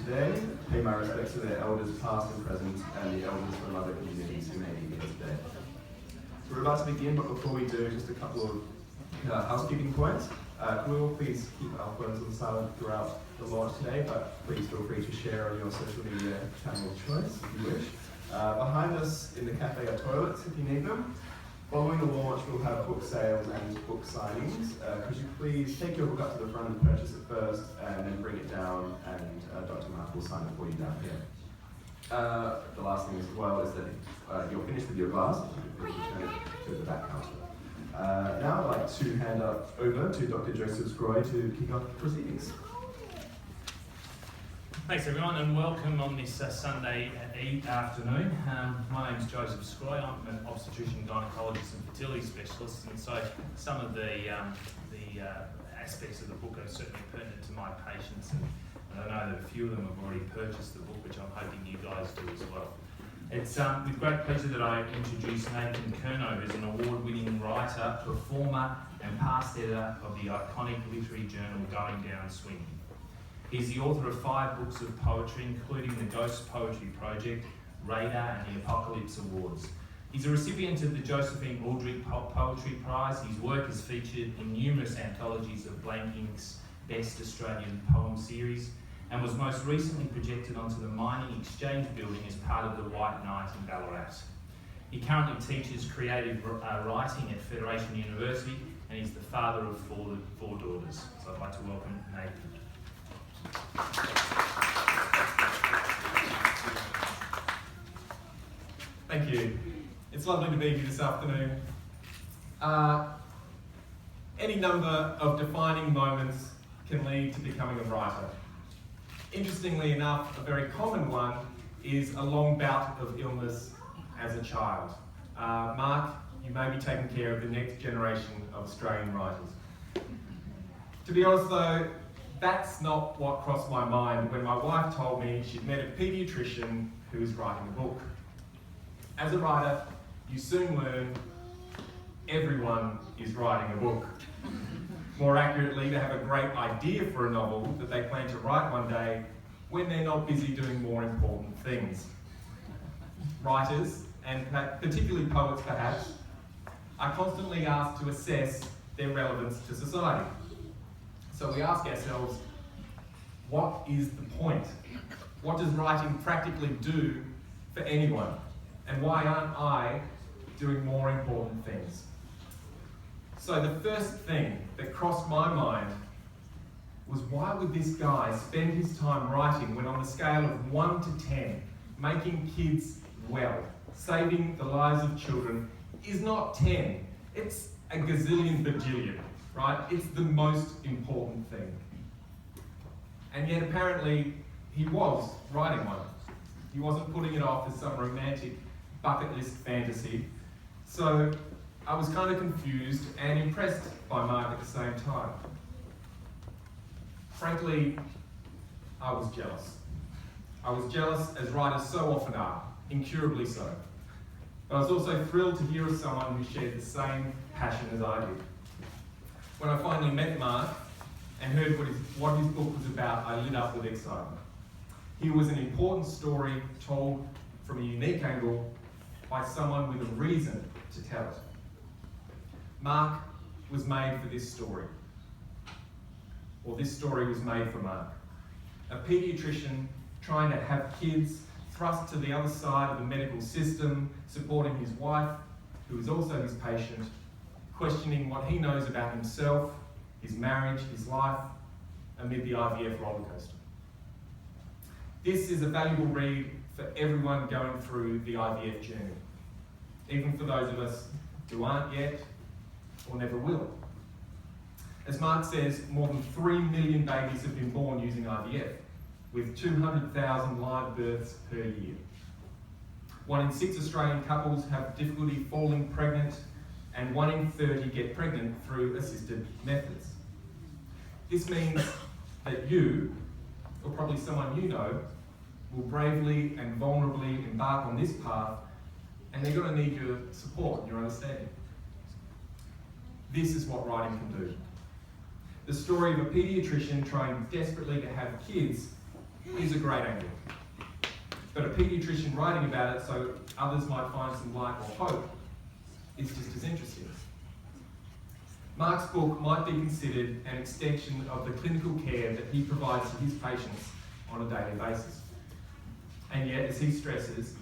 today. Pay my respects to their elders past and present and the elders from other communities who may be here today. So we're about to begin, but before we do, just a couple of housekeeping points. We will please keep our phones on silent throughout the launch today, but please feel free to share on your social media channel of choice if you wish. Behind us in the cafe are toilets if you need them. Following the launch, we'll have book sales and book signings. Could you please take your book up to the front and purchase it first, and then bring it down, and Dr Mark will sign it for you down here. The last thing as well is that you're finished with your glass, you can return it to the back counter. Now I'd like to hand over to Dr Joseph Scroy to kick off proceedings. Thanks everyone, and welcome on this Sunday afternoon. My name is Joseph Scroy. I'm an obstetrician, gynaecologist and fertility specialist, and so some of the aspects of the book are certainly pertinent to my patients, and I know that a few of them have already purchased the book, which I'm hoping you guys do as well. It's with great pleasure that I introduce Nathan Curnow, who's an award-winning writer, performer and past editor of the iconic literary journal Going Down Swinging. He's the author of 5 books of poetry, including the Ghost Poetry Project, Radar and the Apocalypse Awards. He's a recipient of the Josephine Aldrich Poetry Prize. His work is featured in numerous anthologies of Blank Ink's Best Australian Poem series, and was most recently projected onto the Mining Exchange building as part of the White Night in Ballarat. He currently teaches creative writing at Federation University, and he's the father of 4 daughters. So I'd like to welcome Nathan. Thank you. It's lovely to be here this afternoon. Any number of defining moments can lead to becoming a writer. Interestingly enough, a very common one is a long bout of illness as a child. Mark, you may be taking care of the next generation of Australian writers. To be honest though, that's not what crossed my mind when my wife told me she'd met a paediatrician who was writing a book. As a writer, you soon learn everyone is writing a book. More accurately, they have a great idea for a novel that they plan to write one day when they're not busy doing more important things. Writers, and particularly poets perhaps, are constantly asked to assess their relevance to society. So we ask ourselves, what is the point? What does writing practically do for anyone? And why aren't I doing more important things? So the first thing that crossed my mind was, why would this guy spend his time writing when on a scale of 1 to 10, making kids well, saving the lives of children is not 10, it's a gazillion bajillion, right? It's the most important thing. And yet apparently he was writing one. He wasn't putting it off as some romantic bucket list fantasy. So I was kind of confused and impressed by Mark at the same time. Frankly, I was jealous. I was jealous, as writers so often are, incurably so. But I was also thrilled to hear of someone who shared the same passion as I did. When I finally met Mark and heard what his book was about, I lit up with excitement. Here was an important story told from a unique angle by someone with a reason to tell it. Mark was made for this story. Or this story was made for Mark. A paediatrician trying to have kids, thrust to the other side of the medical system, supporting his wife, who is also his patient, questioning what he knows about himself, his marriage, his life, amid the IVF rollercoaster. This is a valuable read for everyone going through the IVF journey, even for those of us who aren't yet or never will. As Mark says, more than 3 million babies have been born using IVF, with 200,000 live births per year. 1 in 6 Australian couples have difficulty falling pregnant, and 1 in 30 get pregnant through assisted methods. This means that you, or probably someone you know, will bravely and vulnerably embark on this path, and they're going to need your support and your understanding. This is what writing can do. The story of a paediatrician trying desperately to have kids is a great angle. But a paediatrician writing about it so others might find some light or hope is just as interesting. Mark's book might be considered an extension of the clinical care that he provides to his patients on a daily basis. And yet, as he stresses,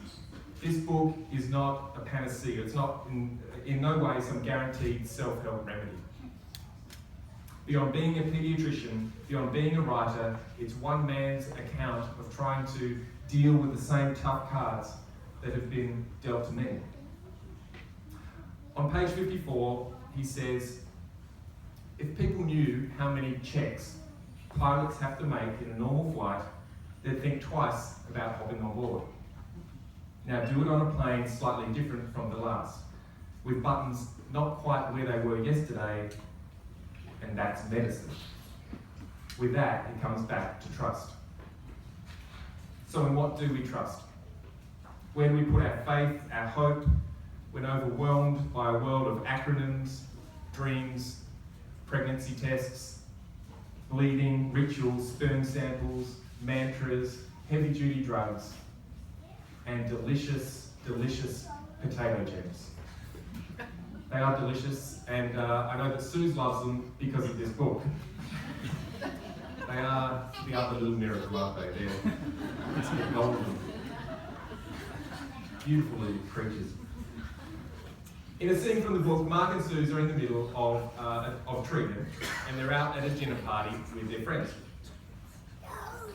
this book is not a panacea. It's not in no way some guaranteed self-help remedy. Beyond being a paediatrician, beyond being a writer, it's one man's account of trying to deal with the same tough cards that have been dealt to many. On page 54, he says, if people knew how many checks pilots have to make in a normal flight, they'd think twice about hopping on board. Now, do it on a plane slightly different from the last, with buttons not quite where they were yesterday, and that's medicine. With that, it comes back to trust. So in what do we trust? Where do we put our faith, our hope, when overwhelmed by a world of acronyms, dreams, pregnancy tests, bleeding, rituals, sperm samples, mantras, heavy-duty drugs, and delicious, delicious potato chips. They are delicious, and I know that Suze loves them because of this book. They are the other little miracle, aren't they? They're golden. Beautiful little creatures. In a scene from the book, Mark and Suze are in the middle of treatment, and they're out at a dinner party with their friends.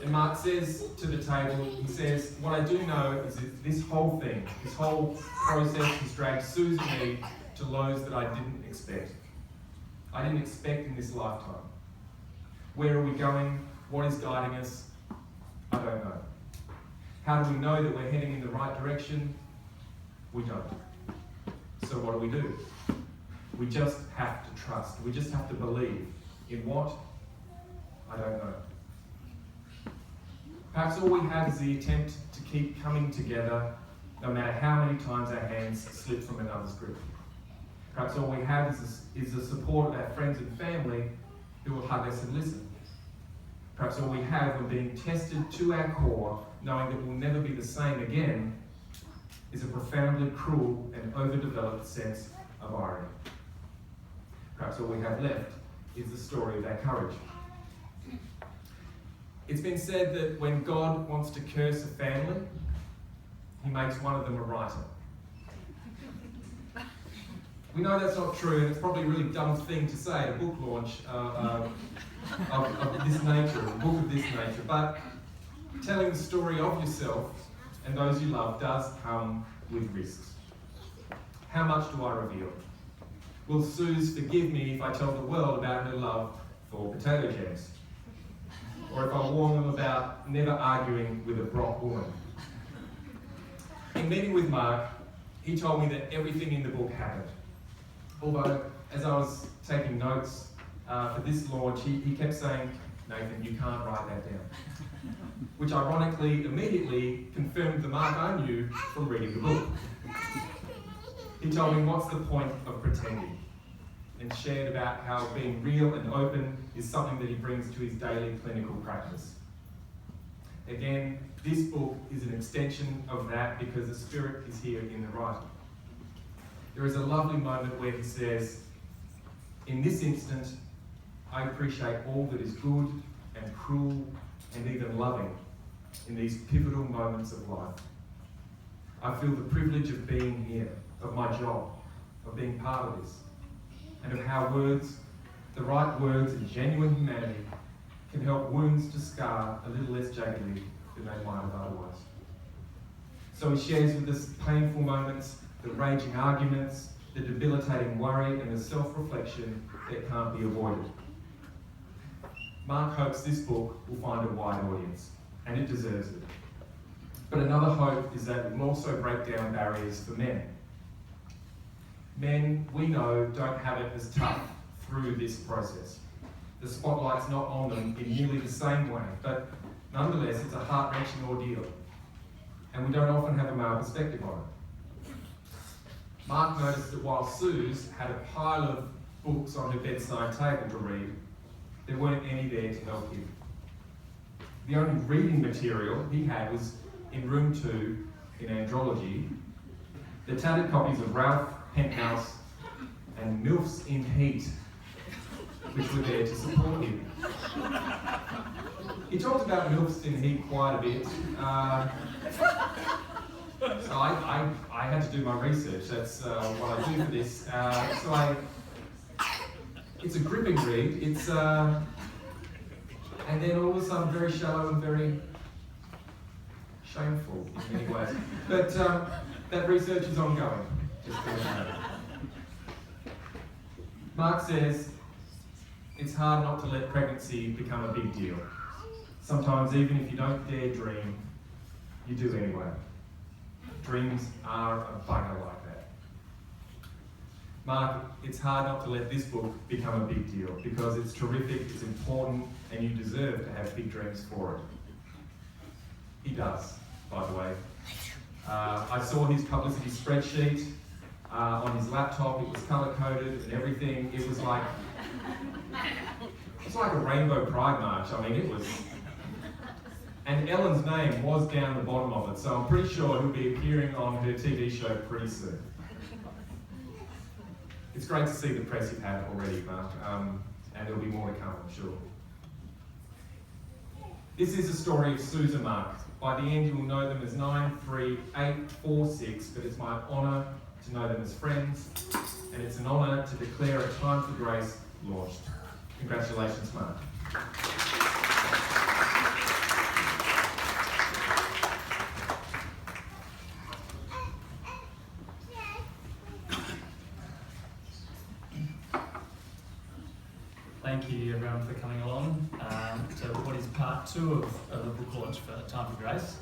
And Mark says to the table, he says, what I do know is that this whole thing, this whole process has dragged Suze and me to lows that I didn't expect. I didn't expect in this lifetime. Where are we going? What is guiding us? I don't know. How do we know that we're heading in the right direction? We don't. So what do? We just have to trust. We just have to believe. In what? I don't know. Perhaps all we have is the attempt to keep coming together, no matter how many times our hands slip from another's grip. Perhaps all we have is the support of our friends and family who will hug us and listen. Perhaps all we have when being tested to our core, knowing that we'll never be the same again, is a profoundly cruel and overdeveloped sense of irony. Perhaps all we have left is the story of our courage. It's been said that when God wants to curse a family, he makes one of them a writer. We know that's not true, and it's probably a really dumb thing to say at a book launch of this nature, a book of this nature, but telling the story of yourself and those you love does come with risks. How much do I reveal? Will Suze forgive me if I tell the world about her love for potato chips? Or if I warn them about never arguing with a Brock woman? In meeting with Mark, he told me that everything in the book happened. Although, as I was taking notes for this launch, he kept saying, Nathan, you can't write that down. Which ironically, immediately confirmed the Mark I knew from reading the book. He told me what's the point of pretending, and shared about how being real and open is something that he brings to his daily clinical practice. Again, this book is an extension of that because the Spirit is here in the writing. There is a lovely moment where he says, in this instant, I appreciate all that is good and cruel and even loving in these pivotal moments of life. I feel the privilege of being here, of my job, of being part of this, and of how words, the right words and genuine humanity, can help wounds to scar a little less jaggedly than they might have otherwise. So he shares with us painful moments, the raging arguments, the debilitating worry, and the self-reflection that can't be avoided. Mark hopes this book will find a wide audience, and it deserves it. But another hope is that it will also break down barriers for men. Men, we know, don't have it as tough through this process. The spotlight's not on them in nearly the same way, but nonetheless, it's a heart-wrenching ordeal, and we don't often have a male perspective on it. Mark noticed that while Suze had a pile of books on her bedside table to read, there weren't any there to help him. The only reading material he had was in room 2 in andrology, the tattered copies of Ralph, Penthouse and MILFs in Heat, which were there to support him. He talked about MILFs in Heat quite a bit. So I had to do my research. That's what I do for this. It's a gripping read. It's and then all of a sudden very shallow and very shameful in many ways. But that research is ongoing. Just to let you know. Mark says it's hard not to let pregnancy become a big deal. Sometimes even if you don't dare dream, you do anyway. Dreams are a bugger like that. Mark, it's hard not to let this book become a big deal because it's terrific, it's important, and you deserve to have big dreams for it. He does, by the way. I saw his publicity spreadsheet on his laptop. It was colour-coded and everything. It was like a rainbow pride march. I mean, it was. And Ellen's name was down the bottom of it, so I'm pretty sure he'll be appearing on her TV show pretty soon. It's great to see the press you've had already, Mark, and there'll be more to come, I'm sure. This is a story of Susan Mark. By the end, you will know them as 93846, but it's my honour to know them as friends, and it's an honour to declare A Time for Grace launched. Congratulations, Mark. Thank you everyone for coming along to what is part 2 of the book launch for Time for Grace.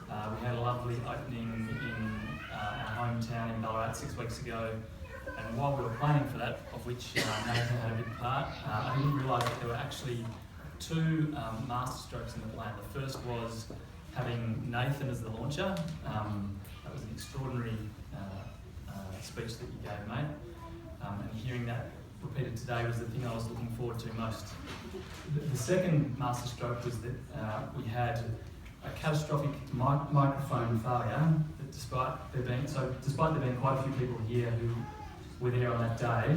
We had a lovely opening in our hometown in Ballarat 6 weeks ago, and while we were planning for that, of which Nathan had a big part, I didn't realise that there were actually 2 masterstrokes in the plan. The first was having Nathan as the launcher. That was an extraordinary speech that you gave, mate, and hearing that repeated today was the thing I was looking forward to most. The second masterstroke was that we had a catastrophic microphone failure. That despite there being quite a few people here who were there on that day,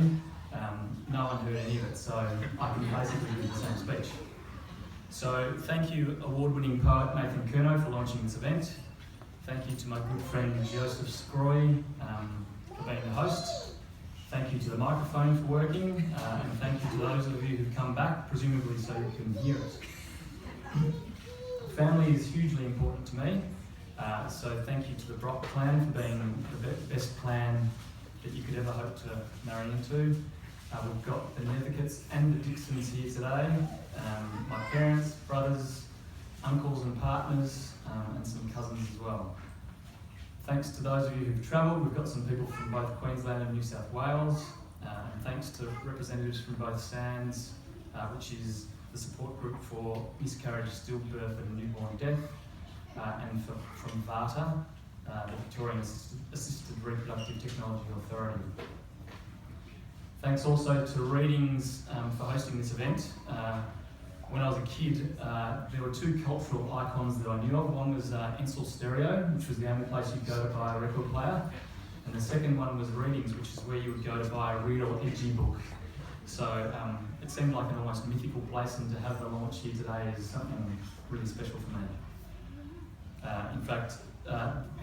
no one heard any of it. So I can basically do the same speech. So thank you, award-winning poet Nathan Curnow, for launching this event. Thank you to my good friend Joseph Scroy for being the host. Thank you to the microphone for working, and thank you to those of you who've come back, presumably so you can hear it. Family is hugely important to me, so thank you to the Brock clan for being the best clan that you could ever hope to marry into. We've got the Nethercotes and the Dixons here today, my parents, brothers, uncles and partners, and some cousins as well. Thanks to those of you who've travelled. We've got some people from both Queensland and New South Wales, and thanks to representatives from both SANS, which is the support group for miscarriage, stillbirth and newborn death, and from VARTA, the Victorian Assisted Reproductive Technology Authority. Thanks also to Readings for hosting this event. When I was a kid, there were 2 cultural icons that I knew of. One was Ensel Stereo, which was the only place you'd go to buy a record player. And the second one was Readings, which is where you would go to buy a real edgy book. So it seemed like an almost mythical place, and to have the launch here today is something really special for me. In fact,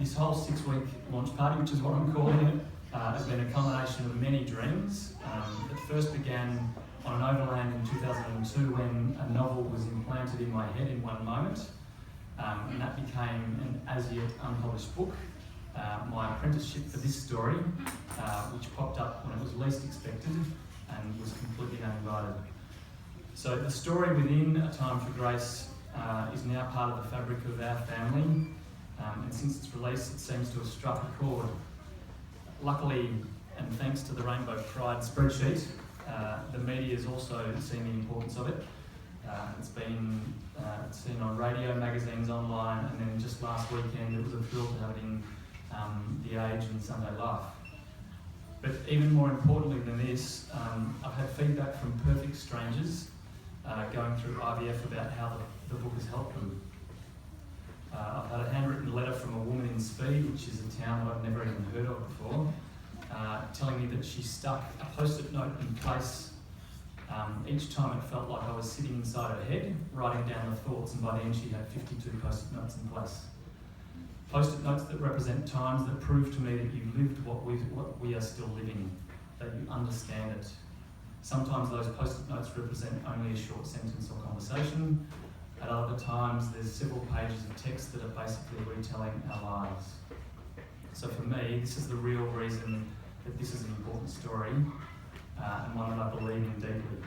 this whole 6-week launch party, which is what I'm calling it, has been a culmination of many dreams. It first began on an overland in 2002 when a novel was implanted in my head in one moment, and that became an as-yet unpublished book, my apprenticeship for this story, which popped up when it was least expected and was completely uninvited. So the story within A Time for Grace is now part of the fabric of our family, and since its release it seems to have struck a chord. Luckily, and thanks to the Rainbow Pride spreadsheet, the media has also seen the importance of it. It's been seen on radio, magazines, online, and then just last weekend it was a thrill to have it in The Age and Sunday Life. But even more importantly than this, I've had feedback from perfect strangers going through IVF about how the the book has helped them. I've had a handwritten letter from a woman in Speed, which is a town that I've never even heard of before, telling me that she stuck a post-it note in place each time. It felt like I was sitting inside her head, writing down the thoughts, and by the end she had 52 post-it notes in place. Post-it notes that represent times that prove to me that you've lived what we are still living, that you understand it. Sometimes those post-it notes represent only a short sentence or conversation. At other times, there's several pages of text that are basically retelling our lives. So for me, this is the real reason that this is an important story, and one that I believe in deeply.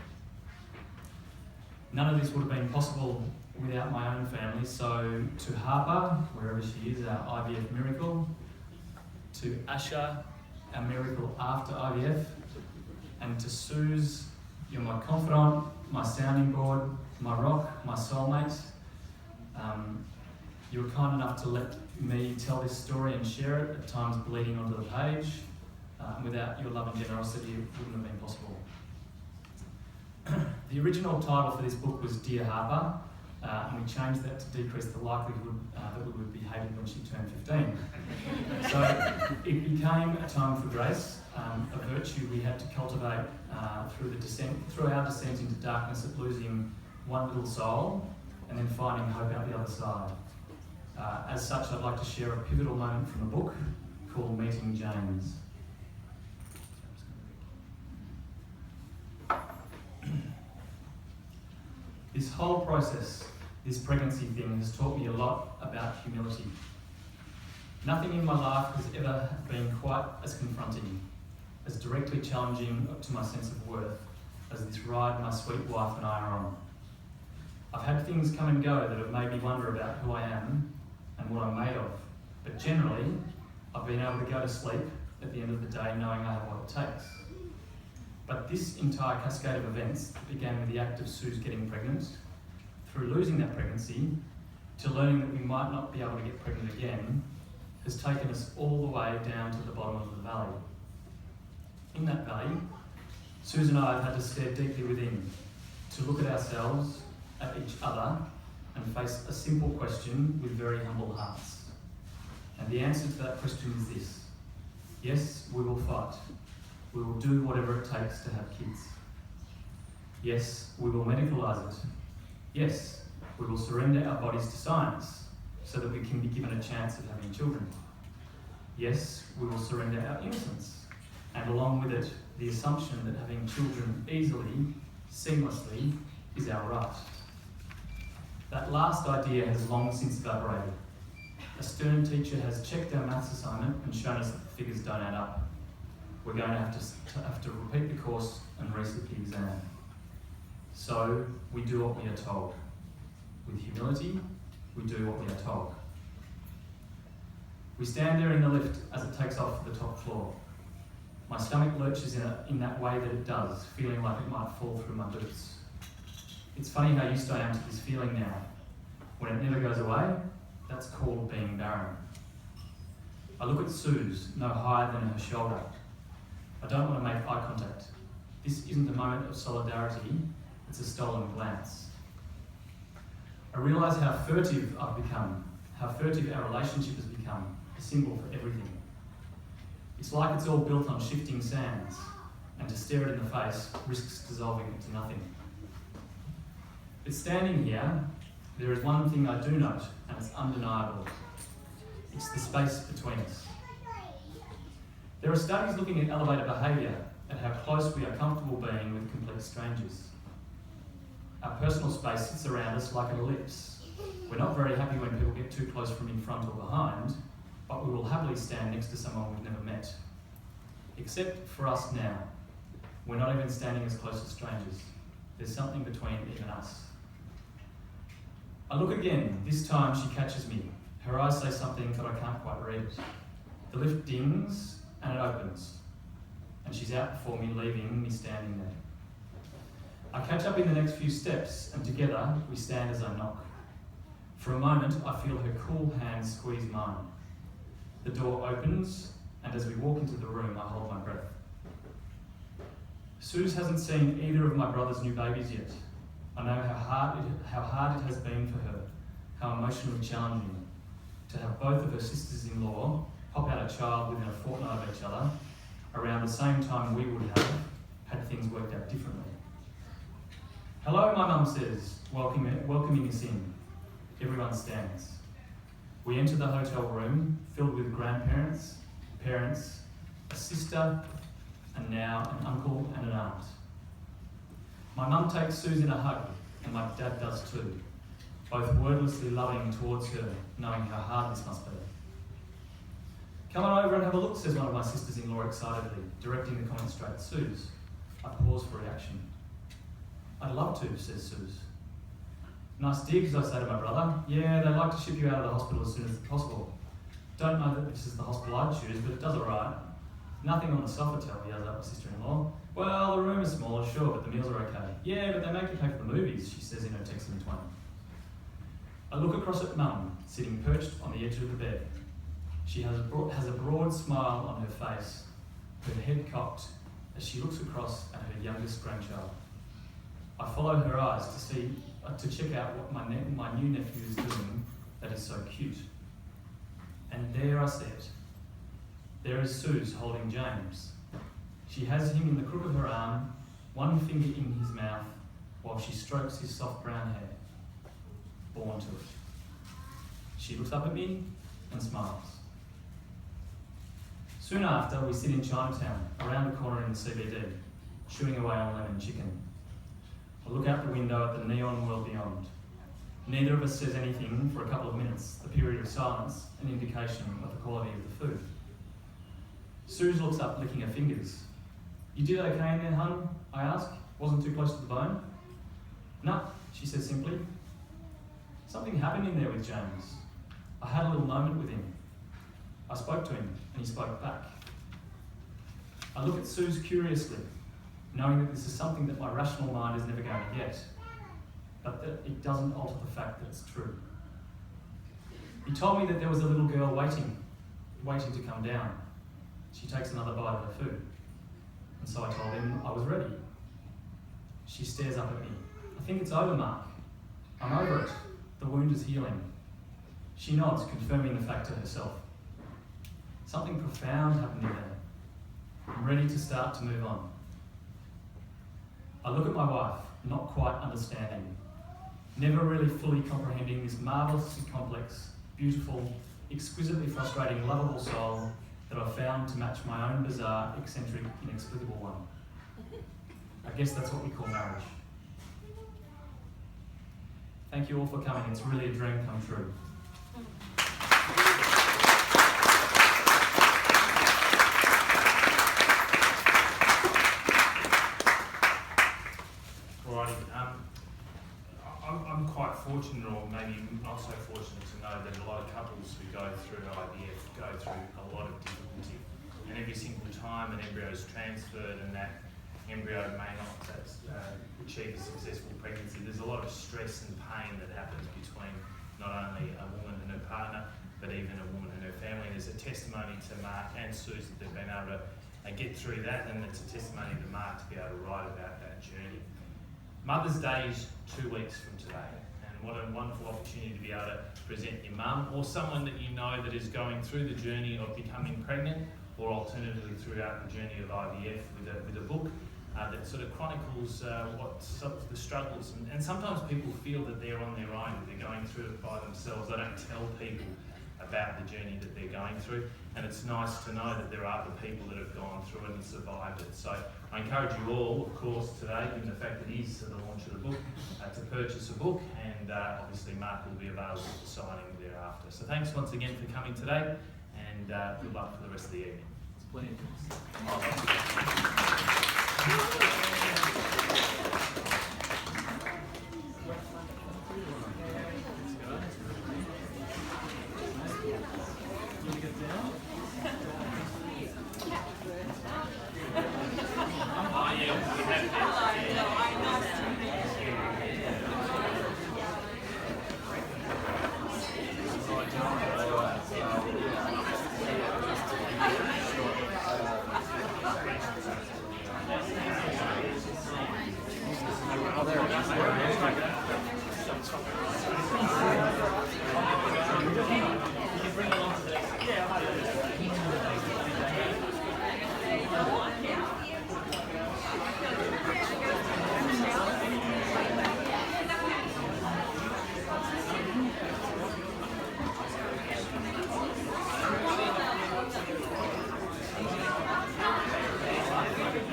None of this would have been possible without my own family, so to Harper, wherever she is, our IVF miracle, to Asha, our miracle after IVF, and to Suze, you're my confidant, my sounding board, my rock, my soulmate. You were kind enough to let me tell this story and share it, at times bleeding onto the page. Without your love and generosity, it wouldn't have been possible. The original title for this book was Dear Harper, and we changed that to decrease the likelihood that we would be hated when she turned 15. So it became a time for grace, a virtue we had to cultivate through our descent into darkness of losing one little soul and then finding hope out the other side. As such, I'd like to share a pivotal moment from the book called Meeting James. This whole process, this pregnancy thing, has taught me a lot about humility. Nothing in my life has ever been quite as confronting, as directly challenging to my sense of worth as this ride my sweet wife and I are on. I've had things come and go that have made me wonder about who I am and what I'm made of, but generally, I've been able to go to sleep at the end of the day knowing I have what it takes. But this entire cascade of events that began with the act of Suze getting pregnant, through losing that pregnancy, to learning that we might not be able to get pregnant again, has taken us all the way down to the bottom of the valley. In that valley, Suze and I have had to stare deeply within, to look at ourselves, at each other, and face a simple question with very humble hearts. And the answer to that question is this: yes, we will fight. We will do whatever it takes to have kids. Yes, we will medicalise it. Yes, we will surrender our bodies to science so that we can be given a chance of having children. Yes, we will surrender our innocence, and along with it, the assumption that having children easily, seamlessly, is our right. That last idea has long since evaporated. A stern teacher has checked our maths assignment and shown us that the figures don't add up. We're going to have to repeat the course and resit the exam. So we do what we are told. With humility, we do what we are told. We stand there in the lift as it takes off to the top floor. My stomach lurches in that way that it does, feeling like it might fall through my boots. It's funny how used I am to this feeling now. When it never goes away, that's called being barren. I look at Suze, no higher than her shoulder. I don't want to make eye contact. This isn't a moment of solidarity, it's a stolen glance. I realise how furtive I've become, how furtive our relationship has become, a symbol for everything. It's like it's all built on shifting sands, and to stare it in the face risks dissolving it to nothing. But standing here, there is one thing I do note, and it's undeniable. It's the space between us. There are studies looking at elevator behaviour, at how close we are comfortable being with complete strangers. Our personal space sits around us like an ellipse. We're not very happy when people get too close from in front or behind, but we will happily stand next to someone we've never met. Except for us now. We're not even standing as close as strangers. There's something between even us. I look again. This time she catches me. Her eyes say something, but I can't quite read it. The lift dings and it opens. And she's out before me, leaving me standing there. I catch up in the next few steps, and together we stand as I knock. For a moment, I feel her cool hand squeeze mine. The door opens, and as we walk into the room, I hold my breath. Suze hasn't seen either of my brother's new babies yet. I know how hard it has been for her, how emotionally challenging to have both of her sisters-in-law pop out a child within a fortnight of each other around the same time we would have had things worked out differently. "Hello," my mum says, welcoming us in. Everyone stands. We enter the hotel room filled with grandparents, parents, a sister, and now an uncle and an aunt. My mum takes Susan a hug, and my dad does too, both wordlessly loving towards her, knowing how hard this must be. "Come on over and have a look," says one of my sisters-in-law excitedly, directing the comment straight at Suze. I pause for reaction. "I'd love to," says Suze. "Nice digs," I say to my brother. "Yeah, they like to ship you out of the hospital as soon as possible. Don't know that this is the hospital I'd choose, but it does alright." "Nothing on the Sofitel," yells out my sister-in-law. "Well, the room is smaller, sure, but the meals are okay." "Yeah, but they make you pay for the movies," she says in her texting tone. I look across at Mum, sitting perched on the edge of the bed. She has a broad smile on her face, her head cocked as she looks across at her youngest grandchild. I follow her eyes to check out what my new nephew is doing that is so cute. And there I see it. There is Suze holding James. She has him in the crook of her arm, one finger in his mouth, while she strokes his soft brown hair. Born to it. She looks up at me and smiles. Soon after, we sit in Chinatown, around the corner in the CBD, chewing away on lemon chicken. I look out the window at the neon world beyond. Neither of us says anything for a couple of minutes, a period of silence, an indication of the quality of the food. Suze looks up, licking her fingers. "You did okay in there, hun?" I ask. "Wasn't too close to the bone?" "No," she says simply. Something happened in there with James. I had a little moment with him. I spoke to him, and he spoke back. I look at Suze curiously, knowing that this is something that my rational mind is never going to get, but that it doesn't alter the fact that it's true. He told me that there was a little girl waiting to come down. She takes another bite of her food. And so I told him I was ready. She stares up at me. "I think it's over, Mark. I'm over it. The wound is healing." She nods, confirming the fact to herself. Something profound happened in there. I'm ready to start to move on. I look at my wife, not quite understanding, never really fully comprehending this marvellously complex, beautiful, exquisitely frustrating, lovable soul that I found to match my own bizarre, eccentric, inexplicable one. I guess that's what we call marriage. Thank you all for coming. It's really a dream come true. I'm quite fortunate, or maybe not so fortunate, to know that a lot of couples who go through IVF go through a lot of difficulty. And every single time an embryo is transferred and that embryo may not achieve a successful pregnancy, there's a lot of stress and pain that happens between not only a woman and her partner, but even a woman and her family. There's a testimony to Mark and Suze that they've been able to get through that, and it's a testimony to Mark to be able to write about that journey. Mother's Day is 2 weeks from today, and what a wonderful opportunity to be able to present your mum or someone that you know that is going through the journey of becoming pregnant, or alternatively throughout the journey of IVF with a book that sort of chronicles the struggles. And sometimes people feel that they're on their own, that they're going through it by themselves. They don't tell people about the journey that they're going through, and it's nice to know that there are other people that have gone through it and survived it. So I encourage you all, of course, today, given the fact that it is the launch of the book, to purchase a book, and obviously Mark will be available for signing thereafter. So thanks once again for coming today, and good luck for the rest of the evening. It's plenty of things.